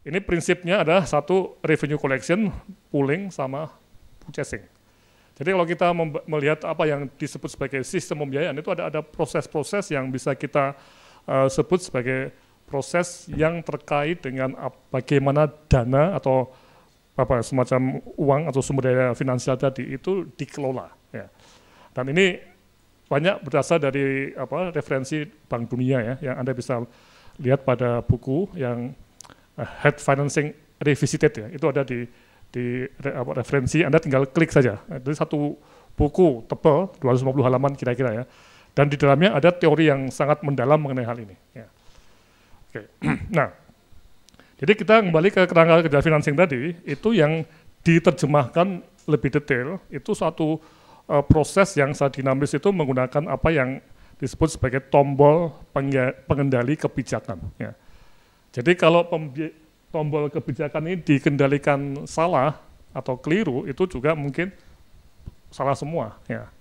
Ini prinsipnya adalah satu revenue collection, pooling, sama purchasing. Jadi kalau kita melihat apa yang disebut sebagai sistem pembiayaan, itu ada proses-proses yang bisa kita sebut sebagai proses yang terkait dengan bagaimana dana atau semacam uang atau sumber daya finansial tadi itu dikelola. Ya. Dan ini banyak berasal dari referensi Bank Dunia ya, yang Anda bisa lihat pada buku yang Head Financing Revisited ya, itu ada di referensi, Anda tinggal klik saja. Itu satu buku tebal 250 halaman kira-kira ya. Dan di dalamnya ada teori yang sangat mendalam mengenai hal ini. Ya. Oke. Nah, jadi kita kembali ke kerangka kerja financing tadi, itu yang diterjemahkan lebih detail, itu suatu proses yang sangat dinamis itu menggunakan apa yang disebut sebagai tombol pengendali kebijakan. Ya. Jadi kalau tombol kebijakan ini dikendalikan salah atau keliru, itu juga mungkin salah semua. Ya.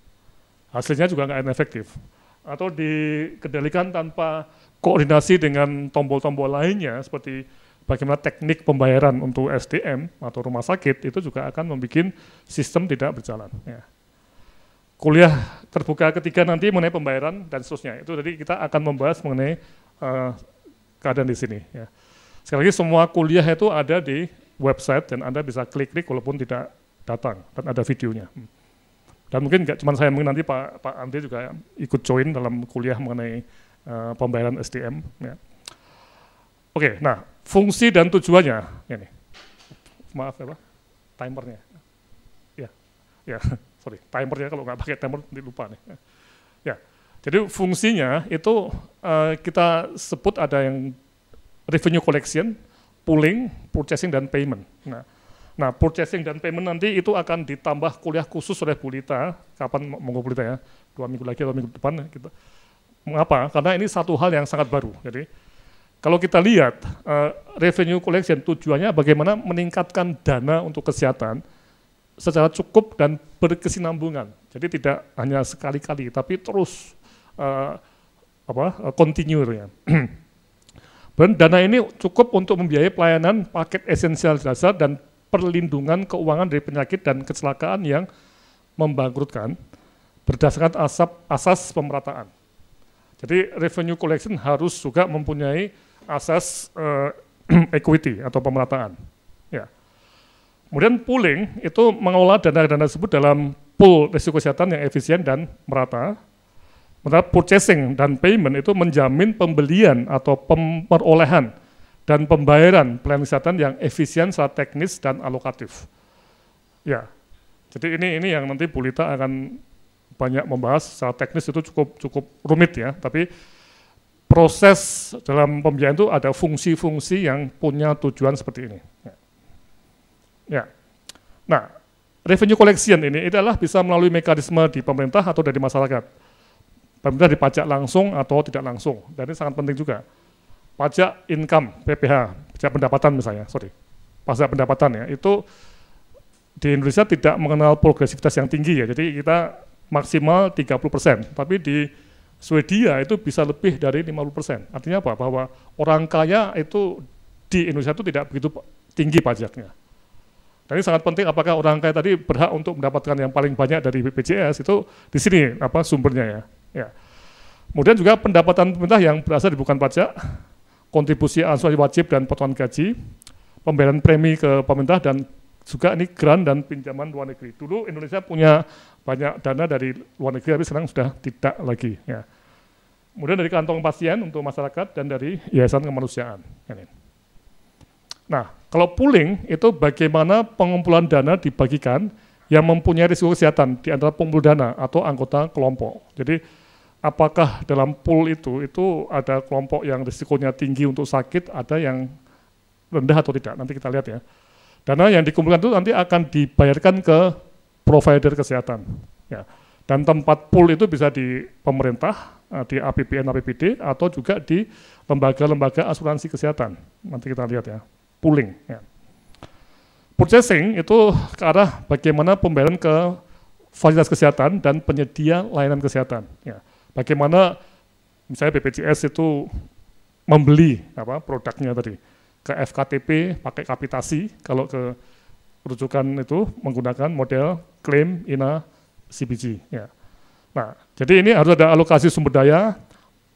Hasilnya juga nggak efektif. Atau dikendalikan tanpa koordinasi dengan tombol-tombol lainnya, seperti bagaimana teknik pembayaran untuk SDM atau rumah sakit, itu juga akan membuat sistem tidak berjalan. Ya. Kuliah terbuka ketiga nanti mengenai pembayaran dan seterusnya. Itu tadi kita akan membahas mengenai keadaan di sini. Ya. Sekali lagi semua kuliah itu ada di website dan Anda bisa klik-klik walaupun tidak datang dan ada videonya. Dan mungkin nggak cuma saya, mungkin nanti Pak Andri juga ikut join dalam kuliah mengenai pembayaran SDM. Ya. Oke, nah fungsi dan tujuannya ini. Maaf ya Pak, timernya. Ya, sorry, timernya kalau nggak pakai timer nanti lupa nih. Ya. Jadi fungsinya itu kita sebut ada yang revenue collection, pooling, purchasing, dan payment. Nah, purchasing dan payment nanti itu akan ditambah kuliah khusus oleh Bu Lita, kapan monggo Bu Lita ya, 2 minggu lagi atau minggu depan. Gitu. Mengapa? Karena ini satu hal yang sangat baru. Jadi kalau kita lihat revenue collection tujuannya bagaimana meningkatkan dana untuk kesehatan secara cukup dan berkesinambungan. Jadi tidak hanya sekali-kali, tapi terus continue ya. Dan dana ini cukup untuk membiayai pelayanan paket esensial dasar dan perlindungan keuangan dari penyakit dan kecelakaan yang membangkrutkan berdasarkan asas pemerataan. Jadi revenue collection harus juga mempunyai asas equity atau pemerataan. Ya. Kemudian pooling itu mengelola dana-dana tersebut dalam pool risiko kesehatan yang efisien dan merata. Sementara purchasing dan payment itu menjamin pembelian atau perolehan dan pembayaran pelayanan kesehatan yang efisien secara teknis dan alokatif. Ya, jadi ini yang nanti Bu Lita akan banyak membahas secara teknis, itu cukup rumit ya, tapi proses dalam pembiayaan itu ada fungsi-fungsi yang punya tujuan seperti ini. Ya. Nah, revenue collection ini adalah bisa melalui mekanisme di pemerintah atau dari masyarakat. Pemerintah dipajak langsung atau tidak langsung, dan ini sangat penting juga. Pajak income, PPH, pajak pendapatan misalnya, pajak pendapatan ya, itu di Indonesia tidak mengenal progresivitas yang tinggi ya, jadi kita maksimal 30%, tapi di Swedia itu bisa lebih dari 50%. Artinya apa? Bahwa orang kaya itu di Indonesia itu tidak begitu tinggi pajaknya. Dan ini sangat penting, apakah orang kaya tadi berhak untuk mendapatkan yang paling banyak dari BPJS, itu di sini sumbernya ya. Ya. Kemudian juga pendapatan pemerintah yang berasal dari bukan pajak, kontribusi asuransi wajib dan potongan gaji, pembayaran premi ke pemerintah, dan juga ini grant dan pinjaman luar negeri. Dulu Indonesia punya banyak dana dari luar negeri, tapi sekarang sudah tidak lagi. Ya. Kemudian dari kantong pasien untuk masyarakat dan dari yayasan kemanusiaan. Nah, kalau pooling itu bagaimana pengumpulan dana dibagikan yang mempunyai risiko kesehatan di antara pengumpul dana atau anggota kelompok. Jadi apakah dalam pool itu ada kelompok yang risikonya tinggi untuk sakit, ada yang rendah atau tidak, nanti kita lihat ya. Dana yang dikumpulkan itu nanti akan dibayarkan ke provider kesehatan. Ya. Dan tempat pool itu bisa di pemerintah, di APBN, APBD, atau juga di lembaga-lembaga asuransi kesehatan. Nanti kita lihat ya, pooling. Ya. Purchasing itu ke arah bagaimana pembayaran ke fasilitas kesehatan dan penyedia layanan kesehatan. Ya. Bagaimana misalnya BPJS itu membeli produknya tadi ke FKTP pakai kapitasi, kalau ke rujukan itu menggunakan model klaim INA CBG. Ya. Nah, jadi ini harus ada alokasi sumber daya,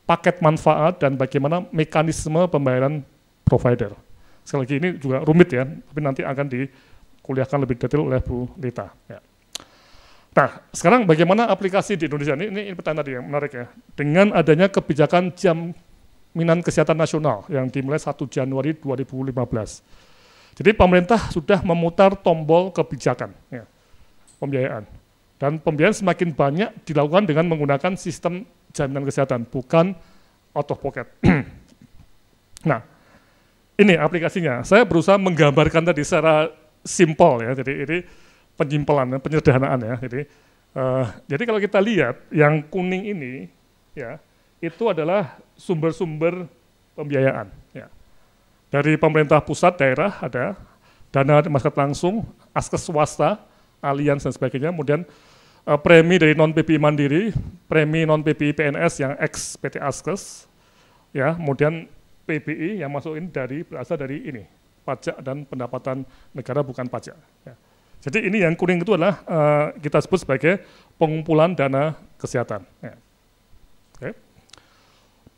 paket manfaat, dan bagaimana mekanisme pembayaran provider. Sekali lagi ini juga rumit ya, tapi nanti akan dikuliahkan lebih detail oleh Bu Lita. Ya. Nah, sekarang bagaimana aplikasi di Indonesia? Ini pertanyaan tadi yang menarik ya. Dengan adanya kebijakan jaminan kesehatan nasional yang dimulai 1 Januari 2015. Jadi pemerintah sudah memutar tombol kebijakan, ya, pembiayaan. Dan pembiayaan semakin banyak dilakukan dengan menggunakan sistem jaminan kesehatan, bukan out of pocket. Nah, ini aplikasinya. Saya berusaha menggambarkan tadi secara simpel ya, jadi ini penyimpelan, penyederhanaan ya. Jadi kalau kita lihat yang kuning ini, ya, itu adalah sumber-sumber pembiayaan. Ya. Dari pemerintah pusat, daerah ada dana masyarakat langsung, askes swasta, alians dan sebagainya. Kemudian premi dari non PPI Mandiri, premi non PPI PNS yang ex PT Askes, ya. Kemudian PBI yang masuk ini berasal dari ini pajak dan pendapatan negara bukan pajak. Ya. Jadi ini yang kuning itu adalah kita sebut sebagai pengumpulan dana kesehatan. Ya. Okay.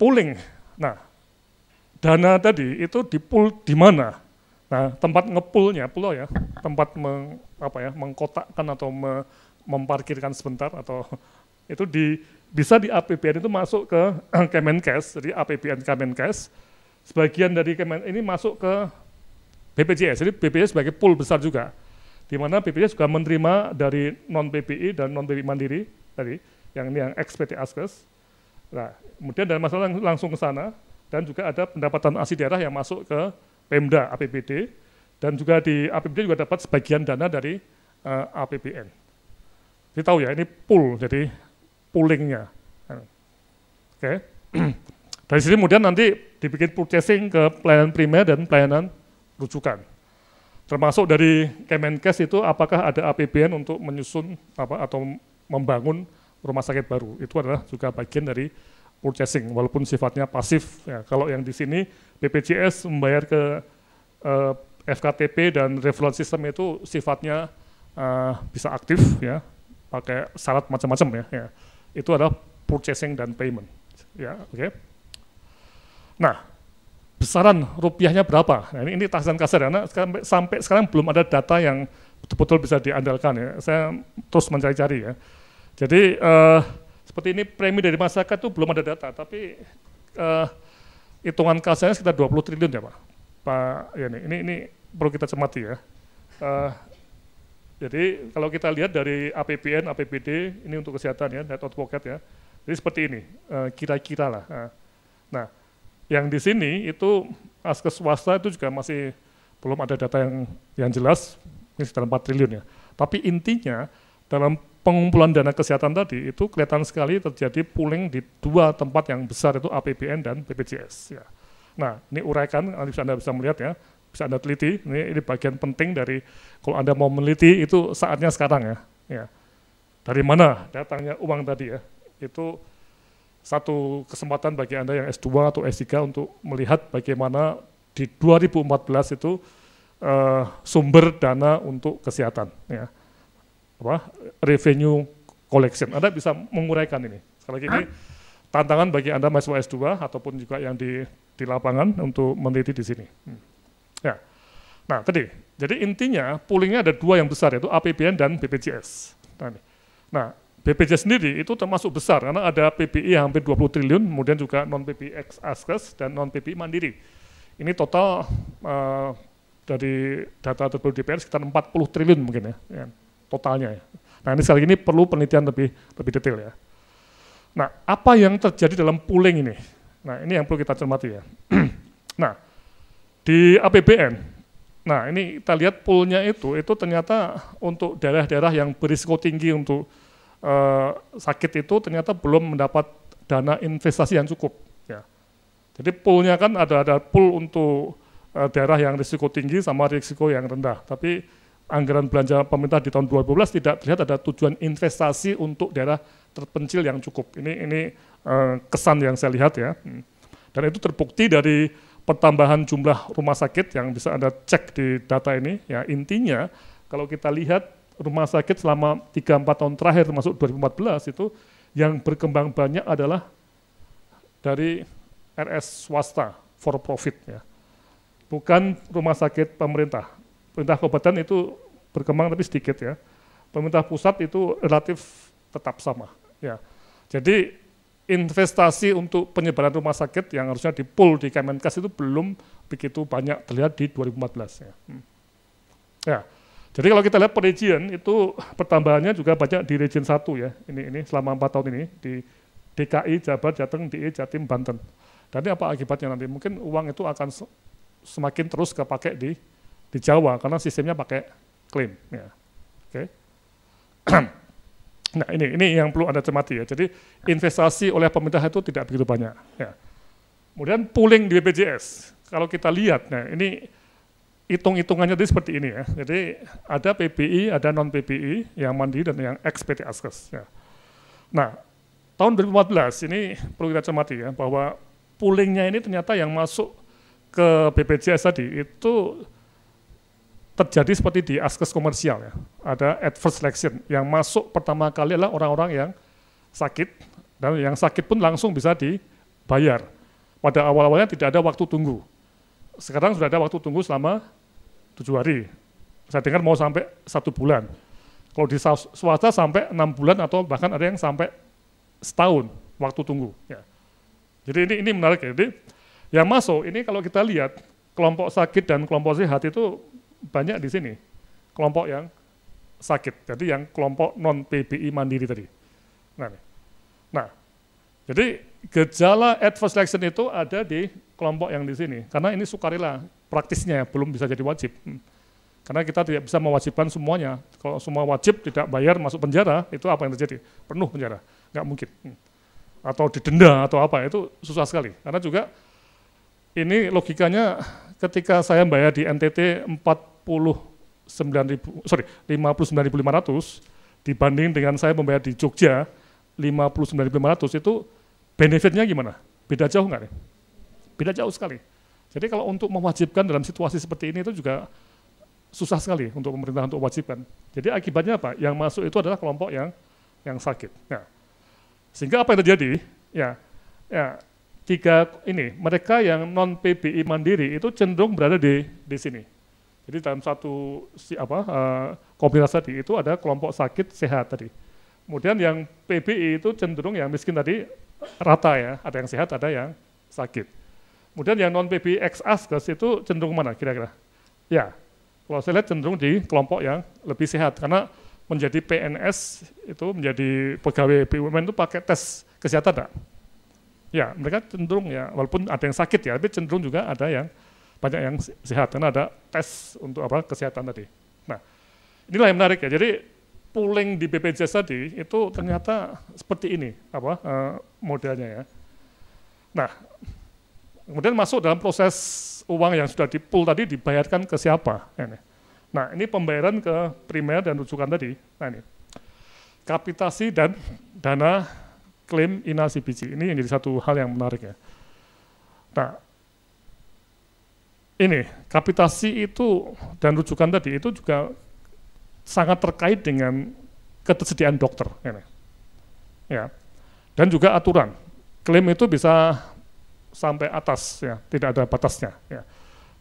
Pooling. Nah, dana tadi itu dipool di mana? Nah, tempat ngepoolnya, pulau ya, tempat mengkotakkan atau memparkirkan sebentar atau itu bisa di APBN itu masuk ke Kemenkes, jadi APBN Kemenkes. Sebagian dari ini masuk ke BPJS, jadi BPJS sebagai pool besar juga, di mana BPJS juga menerima dari non-PPI dan non-PPI Mandiri tadi, yang ini yang ex-PT Askes. Nah, kemudian dari masalah langsung ke sana, dan juga ada pendapatan asli daerah yang masuk ke Pemda APBD, dan juga di APBD juga dapat sebagian dana dari APBN. Jadi tahu ya, ini pool, jadi poolingnya. Oke. Dari sini kemudian nanti dibikin purchasing ke pelayanan primer dan pelayanan rujukan. Termasuk dari Kemenkes itu apakah ada APBN untuk menyusun atau membangun rumah sakit baru. Itu adalah juga bagian dari purchasing walaupun sifatnya pasif. Ya, kalau yang di sini BPJS membayar ke FKTP dan referral system itu sifatnya bisa aktif ya, pakai syarat macam-macam ya. Itu adalah purchasing dan payment. Ya, oke. Nah, besaran rupiahnya berapa? Nah, ini taksiran kasar karena sampai sekarang belum ada data yang betul-betul bisa diandalkan ya. Saya terus mencari-cari ya. Jadi seperti ini premi dari masyarakat itu belum ada data, tapi hitungan kasarnya sekitar 20 triliun ya Pak. Ya, ini perlu kita cermati ya. Jadi kalau kita lihat dari APBN, APBD ini untuk kesehatan ya, net out pocket ya. Jadi seperti ini kira-kira lah. Nah, yang di sini itu askes swasta itu juga masih belum ada data yang jelas, ini sekitar 4 triliun ya. Tapi intinya dalam pengumpulan dana kesehatan tadi itu kelihatan sekali terjadi pooling di dua tempat yang besar itu APBN dan BPJS. Ya. Nah, ini uraikan, Anda bisa melihat ya, bisa Anda teliti, ini bagian penting dari kalau Anda mau meneliti itu saatnya sekarang ya. Ya. Dari mana datangnya uang tadi ya, itu satu kesempatan bagi Anda yang S2 atau S3 untuk melihat bagaimana di 2014 itu sumber dana untuk kesehatan, ya. Revenue collection. Anda bisa menguraikan ini. Sekali lagi ini tantangan bagi Anda mahasiswa S2 ataupun juga yang di lapangan untuk meneliti di sini. Ya. Nah, tadi. Jadi intinya poolingnya ada dua yang besar yaitu APBN dan BPJS. Nah, BPJS sendiri itu termasuk besar karena ada PPI hampir 20 triliun, kemudian juga non-PPI ex Askes dan non-PPI Mandiri. Ini total dari data terbaru DPR sekitar 40 triliun mungkin ya, totalnya ya. Nah, ini sekali ini perlu penelitian lebih detail ya. Nah, apa yang terjadi dalam pooling ini? Nah, ini yang perlu kita cermati ya. Nah, di APBN, nah ini kita lihat poolnya itu ternyata untuk daerah-daerah yang berisiko tinggi untuk sakit itu ternyata belum mendapat dana investasi yang cukup. Ya. Jadi poolnya kan ada pool untuk daerah yang risiko tinggi sama risiko yang rendah. Tapi anggaran belanja pemerintah di tahun 2012 tidak terlihat ada tujuan investasi untuk daerah terpencil yang cukup. Ini kesan yang saya lihat ya. Dan itu terbukti dari pertambahan jumlah rumah sakit yang bisa Anda cek di data ini, ya intinya kalau kita lihat rumah sakit selama 3-4 tahun terakhir termasuk 2014 itu yang berkembang banyak adalah dari RS swasta for profit ya. Bukan rumah sakit pemerintah. Pemerintah kabupaten itu berkembang tapi sedikit ya. Pemerintah pusat itu relatif tetap sama ya. Jadi investasi untuk penyebaran rumah sakit yang harusnya di-pool di Kemenkes itu belum begitu banyak terlihat di 2014 ya. Ya. Jadi kalau kita lihat per region itu pertambahannya juga banyak di region 1 ya. Ini selama 4 tahun ini di DKI, Jabar, Jateng, DI, Jatim, Banten. Dan ini apa akibatnya nanti? Mungkin uang itu akan semakin terus kepake di Jawa karena sistemnya pakai klaim ya. Oke. Nah ini yang perlu Anda cermati ya. Jadi investasi oleh pemerintah itu tidak begitu banyak. Ya. Kemudian pooling di BPJS. Kalau kita lihat, nah ini hitung-hitungannya tadi seperti ini ya. Jadi ada PBI, ada non PBI, yang mandiri dan yang ex PT Askes. Ya. Nah tahun 2014 ini perlu kita cermati ya bahwa poolingnya ini ternyata yang masuk ke BPJS tadi itu terjadi seperti di Askes komersial ya. Ada adverse selection yang masuk pertama kali adalah orang-orang yang sakit dan yang sakit pun langsung bisa dibayar. Pada awal-awalnya tidak ada waktu tunggu. Sekarang sudah ada waktu tunggu selama 7 hari. Saya dengar mau sampai 1 bulan. Kalau di swasta sampai 6 bulan atau bahkan ada yang sampai setahun waktu tunggu. Ya. Jadi ini menarik ya. Jadi yang masuk ini kalau kita lihat kelompok sakit dan kelompok sehat itu banyak di sini. Kelompok yang sakit. Jadi yang kelompok non PBI mandiri tadi. Nah, jadi gejala adverse selection itu ada di kelompok yang di sini. Karena ini sukarela praktisnya belum bisa jadi wajib. Karena kita tidak bisa mewajibkan semuanya. Kalau semua wajib tidak bayar masuk penjara, itu apa yang terjadi? Penuh penjara, nggak mungkin. Atau didenda atau apa, itu susah sekali. Karena juga ini logikanya ketika saya bayar di NTT 59.500 dibanding dengan saya membayar di Jogja 59.500 itu benefitnya gimana? Beda jauh nggak nih? Beda jauh sekali. Jadi kalau untuk mewajibkan dalam situasi seperti ini itu juga susah sekali untuk pemerintah untuk mewajibkan. Jadi akibatnya apa? Yang masuk itu adalah kelompok yang sakit. Nah, sehingga apa yang terjadi? Ya, mereka yang non PBI mandiri itu cenderung berada di sini. Jadi dalam satu komunitas tadi itu ada kelompok sakit sehat tadi. Kemudian yang PBI itu cenderung yang miskin tadi rata ya, ada yang sehat, ada yang sakit. Kemudian yang non PBI ex Askes itu cenderung mana kira-kira? Ya, kalau saya lihat cenderung di kelompok yang lebih sehat karena menjadi PNS itu menjadi pegawai BUMN itu pakai tes kesehatan enggak? Ya, mereka cenderung ya, walaupun ada yang sakit ya, tapi cenderung juga ada yang banyak yang sehat karena ada tes untuk kesehatan tadi. Nah, inilah yang menarik ya. Jadi pooling di BPJS tadi itu ternyata seperti ini modelnya ya. Nah, kemudian masuk dalam proses uang yang sudah di-pool tadi dibayarkan ke siapa? Nah, ini pembayaran ke primer dan rujukan tadi. Nah, ini kapitasi dan dana klaim INA CBG. Ini yang jadi satu hal yang menarik ya. Nah, ini kapitasi itu dan rujukan tadi itu juga sangat terkait dengan ketersediaan dokter. Ya. Dan juga aturan. Klaim itu bisa sampai atas ya, tidak ada batasnya ya.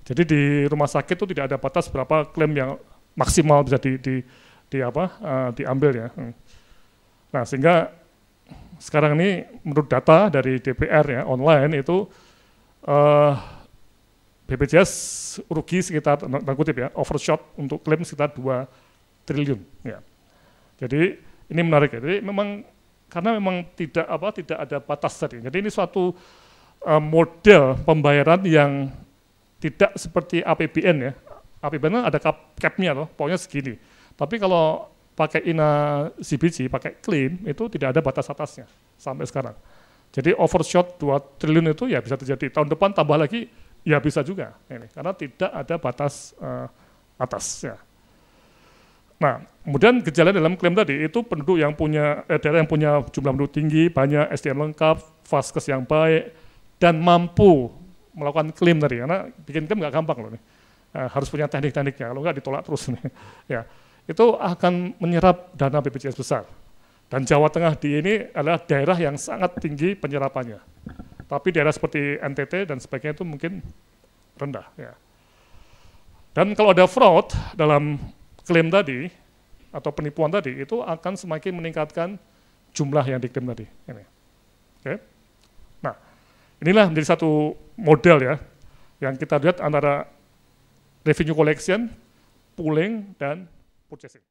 Jadi di rumah sakit itu tidak ada batas berapa klaim yang maksimal bisa diambil ya. Nah, sehingga sekarang ini menurut data dari DPR ya online itu BPJS rugi sekitar overshot untuk klaim sekitar 2 triliun ya. Jadi ini menarik ya. Jadi karena memang tidak ada batas tadi. Jadi ini suatu model pembayaran yang tidak seperti APBN ya. APBN ada cap-nya loh, pokoknya segini. Tapi kalau pakai INA CBG, pakai klaim itu tidak ada batas atasnya sampai sekarang. Jadi overshot 2 triliun itu ya bisa terjadi. Tahun depan tambah lagi ya bisa juga ini karena tidak ada batas atas ya. Nah, kemudian gejala dalam klaim tadi itu penduduk yang punya daerah yang punya jumlah penduduk tinggi, banyak SDM lengkap, vaskes yang baik dan mampu melakukan klaim tadi, karena bikin klaim nggak gampang loh nih. Harus punya teknik-tekniknya, kalau nggak ditolak terus nih. Ya, itu akan menyerap dana BPJS besar. Dan Jawa Tengah di ini adalah daerah yang sangat tinggi penyerapannya. Tapi daerah seperti NTT dan sebagainya itu mungkin rendah. Ya. Dan kalau ada fraud dalam klaim tadi, atau penipuan tadi, itu akan semakin meningkatkan jumlah yang diklaim tadi. Ini. Okay. Nah, inilah menjadi satu model ya, yang kita lihat antara revenue collection, pooling, dan purchasing.